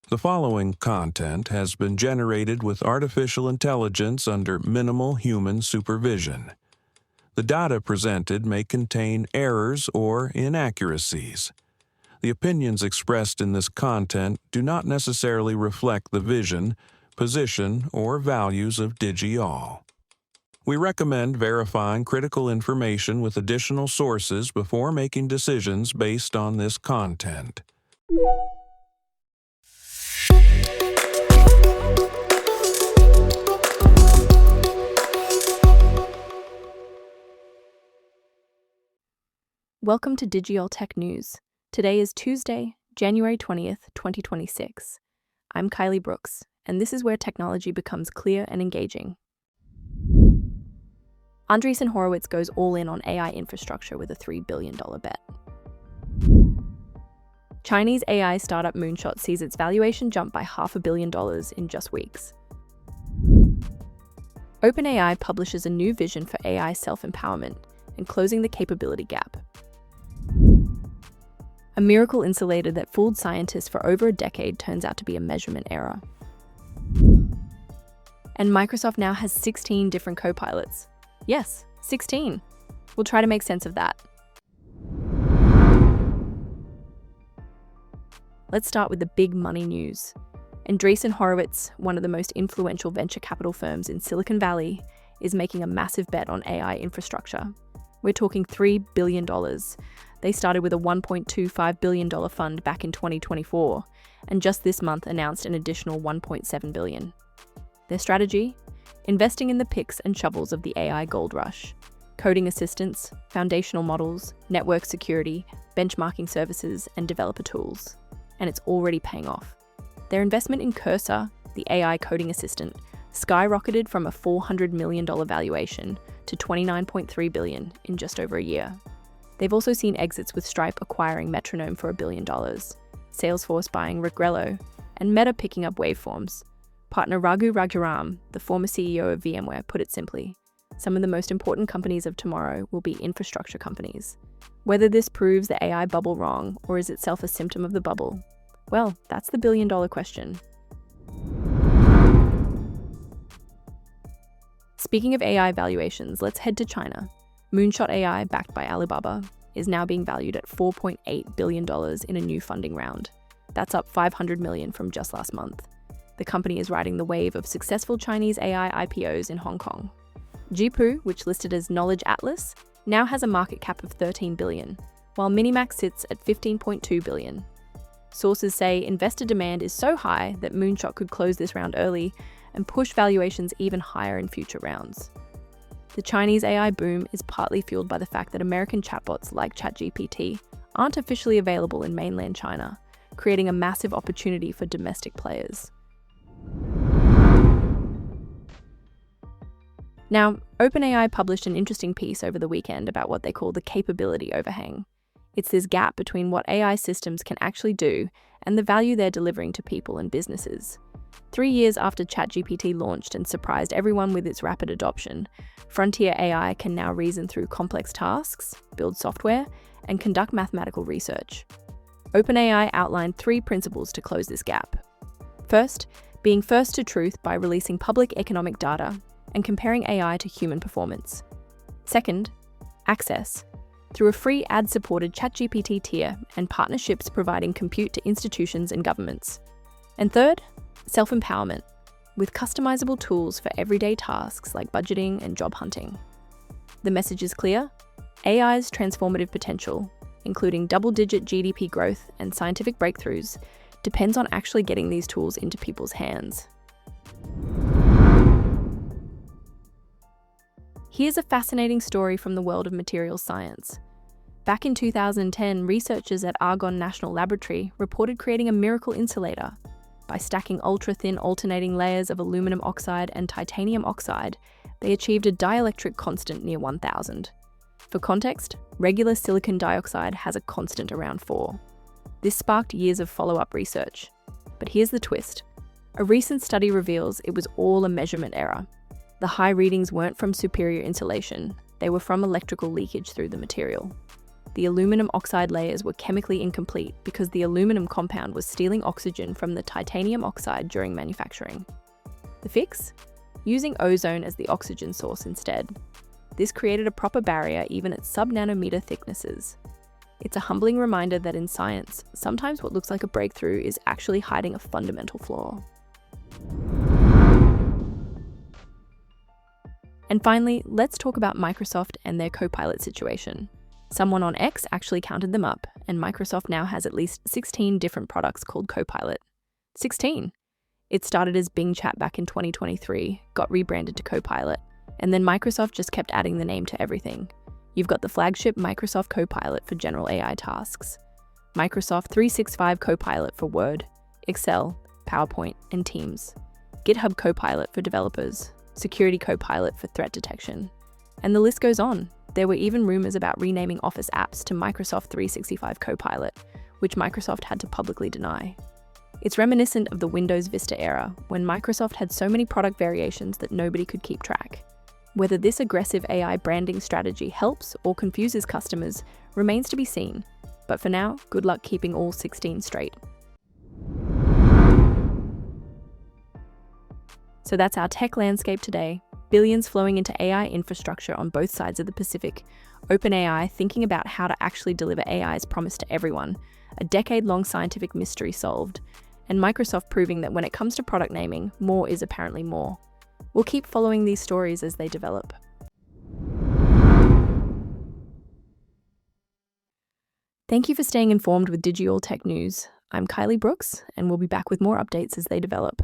The following content has been generated with artificial intelligence under minimal human supervision. The data presented may contain errors or inaccuracies. The opinions expressed in this content do not necessarily reflect the vision, position, or values of DigiAll. We recommend verifying critical information with additional sources before making decisions based on this content. Welcome to DigiAll Tech News. Today is Tuesday, January 20th, 2026. I'm Kylie Brooks, and this is where technology becomes clear and engaging. Andreessen Horowitz goes all in on AI infrastructure with a $3 billion bet. Chinese AI startup Moonshot sees its valuation jump by $500 million in just weeks. OpenAI publishes a new vision for AI self-empowerment and closing the capability gap. A miracle insulator that fooled scientists for over a decade turns out to be a measurement error. And Microsoft now has 16 different Copilots. Yes, 16. We'll try to make sense of that. Let's start with the big money news. Andreessen Horowitz, one of the most influential venture capital firms in Silicon Valley, is making a massive bet on AI infrastructure. We're talking $3 billion. They started with a $1.25 billion fund back in 2024, and just this month announced an additional $1.7 billion. Their strategy? Investing in the picks and shovels of the AI gold rush. Coding assistance, foundational models, network security, benchmarking services, and developer tools. And it's already paying off. Their investment in Cursor, the AI coding assistant, skyrocketed from a $400 million valuation to $29.3 billion in just over a year. They've also seen exits with Stripe acquiring Metronome for $1 billion, Salesforce buying Regrello, and Meta picking up Waveforms. Partner Raghu Rajaram, the former CEO of VMware, put it simply, some of the most important companies of tomorrow will be infrastructure companies. Whether this proves the AI bubble wrong or is itself a symptom of the bubble, well, that's the billion-dollar question. Speaking of AI valuations, let's head to China. Moonshot AI, backed by Alibaba, is now being valued at $4.8 billion in a new funding round. That's up $500 million from just last month. The company is riding the wave of successful Chinese AI IPOs in Hong Kong. Jipu, which listed as Knowledge Atlas, now has a market cap of $13 billion, while Minimax sits at $15.2 billion. Sources say investor demand is so high that Moonshot could close this round early and push valuations even higher in future rounds. The Chinese AI boom is partly fueled by the fact that American chatbots like ChatGPT aren't officially available in mainland China, creating a massive opportunity for domestic players. Now, OpenAI published an interesting piece over the weekend about what they call the capability overhang. It's this gap between what AI systems can actually do and the value they're delivering to people and businesses. 3 years after ChatGPT launched and surprised everyone with its rapid adoption, frontier AI can now reason through complex tasks, build software, and conduct mathematical research. OpenAI outlined 3 principles to close this gap. First, being first to truth by releasing public economic data and comparing AI to human performance. Second, access, through a free ad-supported ChatGPT tier and partnerships providing compute to institutions and governments. And third, self-empowerment, with customizable tools for everyday tasks like budgeting and job hunting. The message is clear: AI's transformative potential, including double-digit GDP growth and scientific breakthroughs, depends on actually getting these tools into people's hands. Here's a fascinating story from the world of materials science. Back in 2010, researchers at Argonne National Laboratory reported creating a miracle insulator. By stacking ultra-thin alternating layers of aluminum oxide and titanium oxide, they achieved a dielectric constant near 1000. For context, regular silicon dioxide has a constant around 4. This sparked years of follow-up research. But here's the twist. A recent study reveals it was all a measurement error. The high readings weren't from superior insulation, they were from electrical leakage through the material. the aluminum oxide layers were chemically incomplete because the aluminum compound was stealing oxygen from the titanium oxide during manufacturing. The fix? Using ozone as the oxygen source instead. This created a proper barrier even at sub-nanometer thicknesses. It's a humbling reminder that in science, sometimes what looks like a breakthrough is actually hiding a fundamental flaw. And finally, let's talk about Microsoft and their Copilot situation. Someone on X actually counted them up, and Microsoft now has at least 16 different products called Copilot. 16! It started as Bing Chat back in 2023, got rebranded to Copilot, and then Microsoft just kept adding the name to everything. You've got the flagship Microsoft Copilot for general AI tasks, Microsoft 365 Copilot for Word, Excel, PowerPoint, and Teams, GitHub Copilot for developers, Security Copilot for threat detection. And the list goes on. There were even rumors about renaming Office apps to Microsoft 365 Copilot, which Microsoft had to publicly deny. It's reminiscent of the Windows Vista era, when Microsoft had so many product variations that nobody could keep track. Whether this aggressive AI branding strategy helps or confuses customers remains to be seen, but for now, good luck keeping all 16 straight. So that's our tech landscape today. Billions flowing into AI infrastructure on both sides of the Pacific. OpenAI thinking about how to actually deliver AI's promise to everyone. A decade-long scientific mystery solved. And Microsoft proving that when it comes to product naming, more is apparently more. We'll keep following these stories as they develop. Thank you for staying informed with DigiAll Tech News. I'm Kylie Brooks, and we'll be back with more updates as they develop.